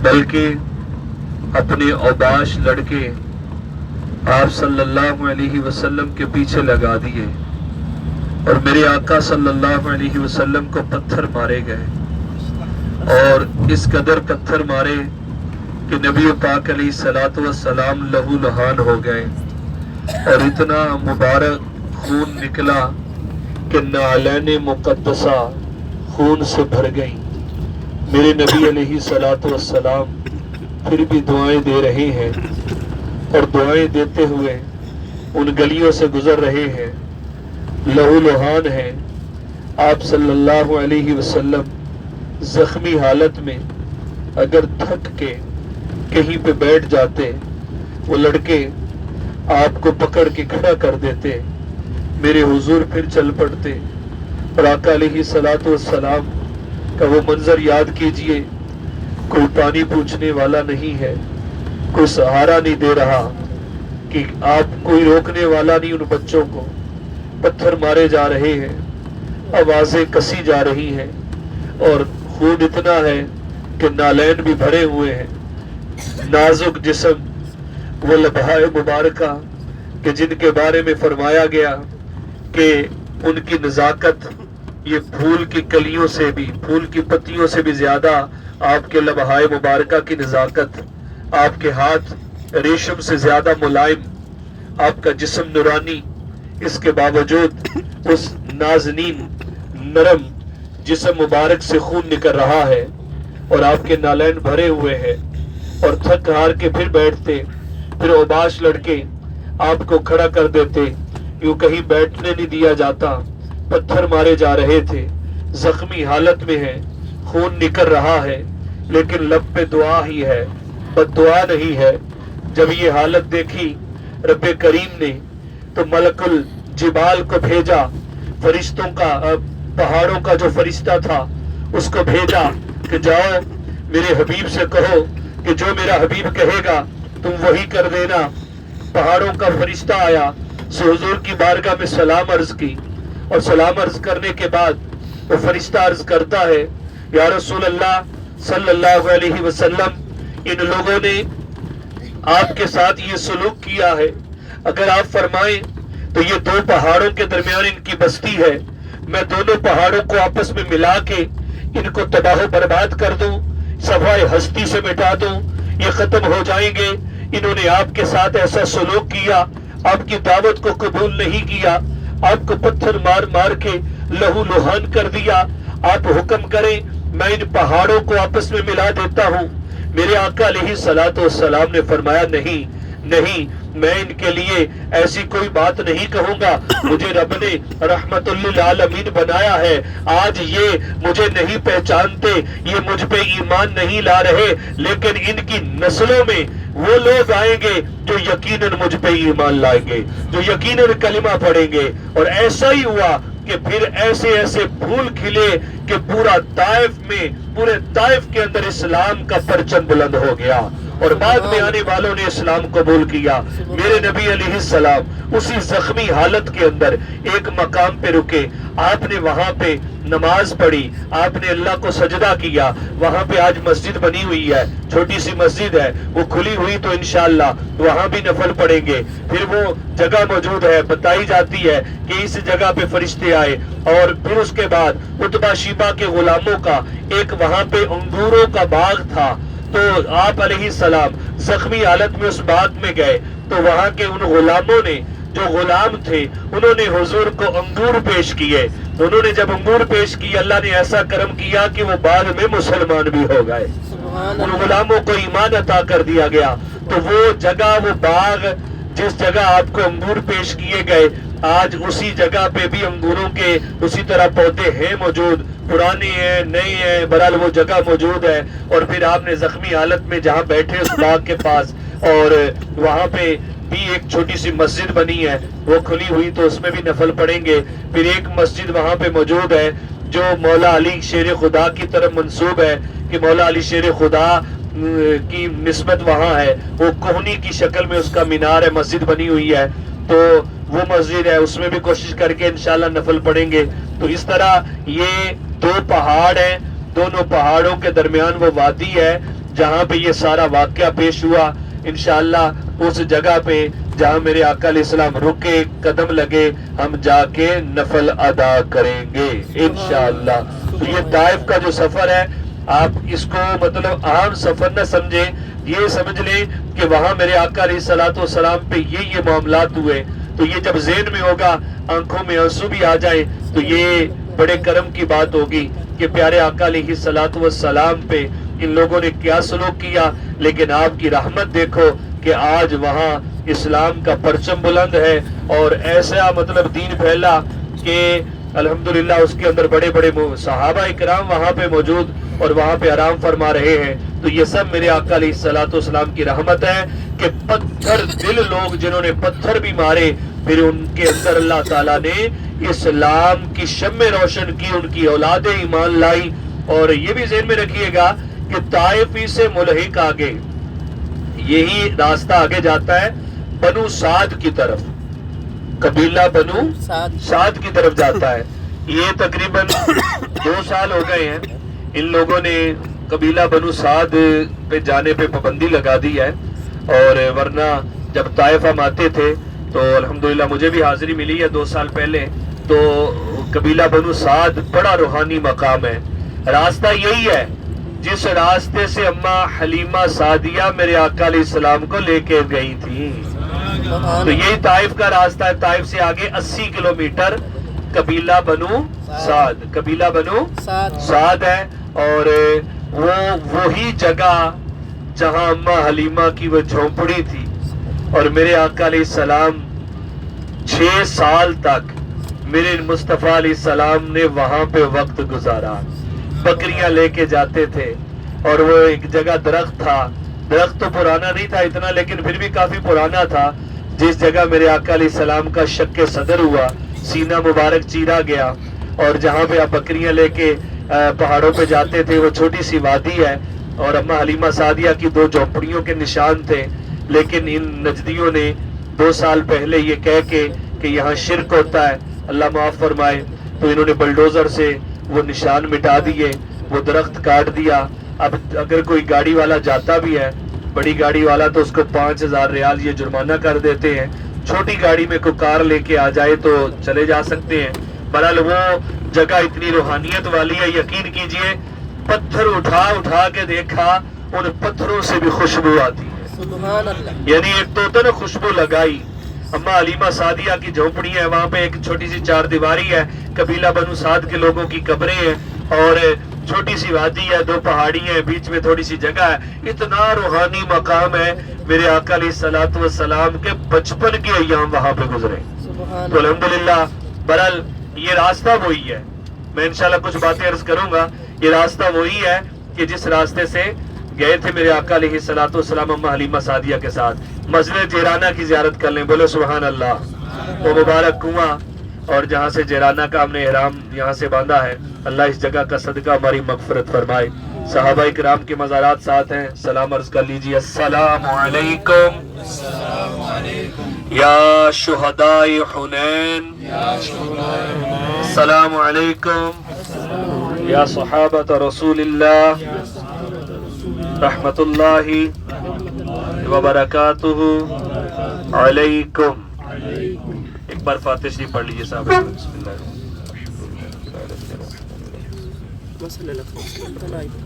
بلکہ اپنے اوباش لڑکے آپ صلی اللہ علیہ وسلم کے پیچھے لگا دیے اور میرے آقا صلی اللہ علیہ وسلم کو پتھر مارے گئے، اور اس قدر پتھر مارے کہ نبی پاک علیہ الصلوۃ والسلام لہو لہان ہو گئے، اور اتنا مبارک خون نکلا کہ نعلین مقدسہ خون سے بھر گئی۔ میرے نبی علیہ الصلوۃ والسلام پھر بھی دعائیں دے رہے ہیں، اور دعائیں دیتے ہوئے ان گلیوں سے گزر رہے ہیں، لہو لہان ہیں۔ آپ صلی اللہ علیہ وسلم زخمی حالت میں اگر تھک کے کہیں پہ بیٹھ جاتے، وہ لڑکے آپ کو پکڑ کے کھڑا کر دیتے، میرے حضور پھر چل پڑتے، اور آقا علیہ الصلوۃ والسلام کا وہ منظر یاد کیجئے، کوئی پانی پوچھنے والا نہیں ہے، کوئی سہارا نہیں دے رہا، کہ آپ کوئی روکنے والا نہیں، ان بچوں کو پتھر مارے جا رہے ہیں، آوازیں کسی جا رہی ہیں، اور خون اتنا ہے کہ نالین بھی بھرے ہوئے ہیں، نازک جسم، وہ لبہائے مبارکہ کہ جن کے بارے میں فرمایا گیا کہ ان کی نزاکت یہ پھول کی کلیوں سے بھی، پھول کی پتیوں سے بھی زیادہ آپ کے لبہائے مبارکہ کی نزاکت، آپ کے ہاتھ ریشم سے زیادہ ملائم، آپ کا جسم نورانی، اس کے باوجود اس نازنین نرم جسم مبارک سے خون نکل رہا ہے، اور آپ کے نالین بھرے ہوئے ہیں، اور تھک ہار کے پھر بیٹھتے، پھر اوباش لڑکے آپ کو کھڑا کر دیتے، یوں کہیں بیٹھنے نہیں دیا جاتا، پتھر مارے جا رہے تھے، زخمی حالت میں ہے، خون نکل رہا ہے، لیکن لب پہ دعا ہی ہے، بد دعا نہیں ہے۔ جب یہ حالت دیکھی رب کریم نے تو ملک الجبال کو بھیجا، فرشتوں کا، پہاڑوں کا جو فرشتہ تھا اس کو بھیجا کہ جاؤ میرے حبیب سے کہو کہ جو میرا حبیب کہے گا تم وہی کر دینا۔ پہاڑوں کا فرشتہ آیا، سو حضور کی بارگاہ میں سلام عرض کی، اور سلام عرض کرنے کے بعد وہ فرشتہ عرض کرتا ہے، یا رسول اللہ صلی اللہ علیہ وسلم، ان لوگوں نے آپ کے ساتھ یہ سلوک کیا ہے، اگر آپ فرمائیں تو یہ دو پہاڑوں کے درمیان ان کی بستی ہے، میں دونوں پہاڑوں کو آپس میں ملا کے ان کو تباہ و برباد کر دوں، صفائے ہستی سے مٹا دوں، یہ ختم ہو جائیں گے۔ انہوں نے آپ کے ساتھ ایسا سلوک کیا، آپ کی دعوت کو قبول نہیں کیا، آپ کو پتھر مار مار کے لہو لہان کر دیا، آپ حکم کریں میں ان پہاڑوں کو آپس میں ملا دیتا ہوں۔ میرے آقا علیہ الصلوۃ والسلام نے فرمایا نہیں نہیں، میں ان کے لیے ایسی کوئی بات نہیں کہوں گا، مجھے رب نے رحمت للعالمین بنایا ہے، آج یہ مجھے نہیں پہچانتے، یہ مجھ پہ ایمان نہیں لا رہے، لیکن ان کی نسلوں میں وہ لوگ آئیں گے جو یقیناً مجھ پہ ایمان لائیں گے، جو یقیناً کلمہ پڑھیں گے۔ اور ایسا ہی ہوا کہ پھر ایسے ایسے پھول کھلے کہ پورے طائف کے اندر اسلام کا پرچم بلند ہو گیا، اور بعد میں آنے والوں نے اسلام قبول کیا۔ میرے نبی علیہ السلام اسی زخمی حالت کے اندر ایک مقام پہ رکے، آپ نے وہاں پہ نماز پڑھی، آپ نے اللہ کو سجدہ کیا، وہاں پہ آج مسجد بنی ہوئی ہے، چھوٹی سی مسجد ہے، وہ کھلی ہوئی تو انشاءاللہ وہاں بھی نفل پڑیں گے۔ پھر وہ جگہ موجود ہے، بتائی جاتی ہے کہ اس جگہ پہ فرشتے آئے، اور پھر اس کے بعد اتبا شیبہ کے غلاموں کا ایک وہاں پہ انگوروں کا باغ تھا، تو آپ علیہ السلام زخمی حالت میں اس باغ میں گئے، تو وہاں کے ان غلاموں نے، جو غلام تھے، انہوں نے حضور کو انگور پیش کیے۔ انہوں نے جب انگور پیش کیے، اللہ نے ایسا کرم کیا کہ وہ بعد میں مسلمان بھی ہو گئے، ان غلاموں کو ایمان عطا کر دیا گیا۔ تو وہ جگہ، وہ باغ جس جگہ آپ کو انگور پیش کیے گئے، آج اسی جگہ پہ بھی انگوروں کے اسی طرح پودے ہیں موجود، پرانے ہیں، نئے ہیں، بہرحال وہ جگہ موجود ہے۔ اور پھر آپ نے زخمی حالت میں جہاں بیٹھے اس باغ کے پاس، اور وہاں پہ بھی ایک چھوٹی سی مسجد بنی ہے، وہ کھلی ہوئی تو اس میں بھی نفل پڑیں گے۔ پھر ایک مسجد وہاں پہ موجود ہے جو مولا علی شیر خدا کی طرف منسوب ہے، کہ مولا علی شیر خدا کی نسبت وہاں ہے، وہ کوہنی کی شکل میں اس کا مینار ہے، مسجد بنی ہوئی ہے، تو وہ مسجد ہے، اس میں بھی کوشش کر کے انشاءاللہ نفل پڑھیں گے۔ تو اس طرح یہ دو پہاڑ ہیں، دونوں پہاڑوں کے درمیان وہ وادی ہے جہاں پہ یہ سارا واقعہ پیش ہوا. انشاءاللہ اس جگہ پہ جہاں میرے آقا علیہ السلام رکے، قدم لگے، ہم جا کے نفل ادا کریں گے انشاءاللہ. تو یہ طائف کا جو سفر ہے، آپ اس کو مطلب عام سفر نہ سمجھیں، یہ سمجھ لیں کہ وہاں میرے آقا علیہ السلام پہ یہ معاملات ہوئے. تو یہ جب ذہن میں ہوگا، آنکھوں میں آنسو بھی آ جائے، تو یہ بڑے کرم کی بات ہوگی کہ پیارے آقا علیہ السلام پہ ان لوگوں نے کیا سلوک کیا. لیکن آپ کی رحمت دیکھو کہ آج وہاں اسلام کا پرچم بلند ہے اور ایسا مطلب دین پھیلا کہ الحمدللہ اس کے اندر بڑے بڑے صحابہ اکرام وہاں پہ موجود اور وہاں پہ آرام فرما رہے ہیں. تو یہ سب میرے آقا علیہ السلام کی رحمت ہے کہ پتھر دل لوگ جنہوں نے پتھر بھی مارے، پھر ان کے اندر اللہ تعالیٰ نے اسلام کی شمع روشن کی، ان کی اولادیں ایمان لائی. اور یہ بھی ذہن میں رکھیے گا کہ طائفی سے ملحق آگے، یہی راستہ آگے جاتا ہے بنو سعد کی طرف، قبیلہ بنو سعد کی طرف جاتا ہے. یہ تقریباً 2 سال ہو گئے ہیں ان لوگوں نے قبیلہ بنو سعد پہ جانے پہ پابندی لگا دی ہے. اور ورنہ جب طائف ہم آتے تھے تو الحمدللہ مجھے بھی حاضری ملی ہے 2 سال پہلے، تو قبیلہ بنو سعد بڑا روحانی مقام ہے. راستہ یہی ہے جس راستے سے اماں حلیمہ سعدیہ میرے آقا علیہ السلام کو لے کے گئی تھی. تو یہی طائف کا راستہ ہے. طائف سے آگے 80 کلومیٹر قبیلہ بنو سعد، قبیلہ بنو سعد ہے. اور وہی جگہ جہاں اماں حلیمہ کی وہ جھونپڑی تھی. اور میرے آقا علیہ السلام 6 سال تک میرے مصطفیٰ علیہ السلام نے وہاں پہ وقت گزارا. بکریاں لے کے جاتے تھے اور وہ ایک جگہ درخت تھا، درخت تو پرانا نہیں تھا اتنا لیکن پھر بھی کافی پرانا تھا، جس جگہ میرے آقا علیہ السلام کا شق صدر ہوا، سینہ مبارک چیرا گیا. اور جہاں پہ آپ بکریاں لے کے پہاڑوں پہ جاتے تھے وہ چھوٹی سی وادی ہے اور اماں حلیمہ سعدیہ کی 2 جھونپڑیوں کے نشان تھے. لیکن ان نجدیوں نے 2 سال پہلے یہ کہہ کے کہ یہاں شرک ہوتا ہے، اللہ معاف فرمائے، تو انہوں نے بلڈوزر سے وہ نشان مٹا دیے، وہ درخت کاٹ دیا. اب اگر کوئی گاڑی والا جاتا بھی ہے، بڑی گاڑی والا، تو اس کو 5000 ریال یہ جرمانہ کر دیتے ہیں. چھوٹی گاڑی میں کوئی کار لے کے آ جائے تو چلے جا سکتے ہیں. بہرحال وہ جگہ اتنی روحانیت والی ہے، یقین کیجئے پتھر اٹھا کے دیکھا، ان پتھروں سے بھی خوشبو آتی ہے. سبحان اللہ. یعنی ایک تو نا خوشبو لگائی. اماں حلیمہ سعدیہ کی جھونپڑی ہے، وہاں پہ ایک چھوٹی سی 4 دیواری ہے، قبیلہ بنو سعد کے لوگوں کی قبریں ہیں اور چھوٹی سی وادی ہے، 2 پہاڑی ہیں، بیچ میں تھوڑی سی جگہ ہے. اتنا روحانی مقام ہے. میرے آقا علیہ السلام کے بچپن کے ایام وہاں پہ گزرے. تو الحمدللہ برحال یہ راستہ وہی ہے. میں انشاءاللہ کچھ باتیں عرض کروں گا. یہ راستہ وہی ہے کہ جس راستے سے گئے تھے میرے آقا علیہ السلام اماں حلیمہ سعدیہ کے ساتھ. مسجد جیرانہ کی زیارت کر لیں، بولو سبحان اللہ. وہ مبارک کنواں اور جہاں سے جیرانہ کا ہم نے احرام یہاں سے باندھا ہے، اللہ اس جگہ کا صدقہ ہماری مغفرت فرمائے. صحابہ اکرام کے مزارات ساتھ ہیں، سلام عرض کر لیجیے. السلام علیکم یا شہداء حنین، السلام علیکم یا صحابۃ رسول اللہ رحمت اللہ وبرکاتہ علیکم. ایک بار فاتح شریف پڑھ لیجیے صاحب. بسم اللہ.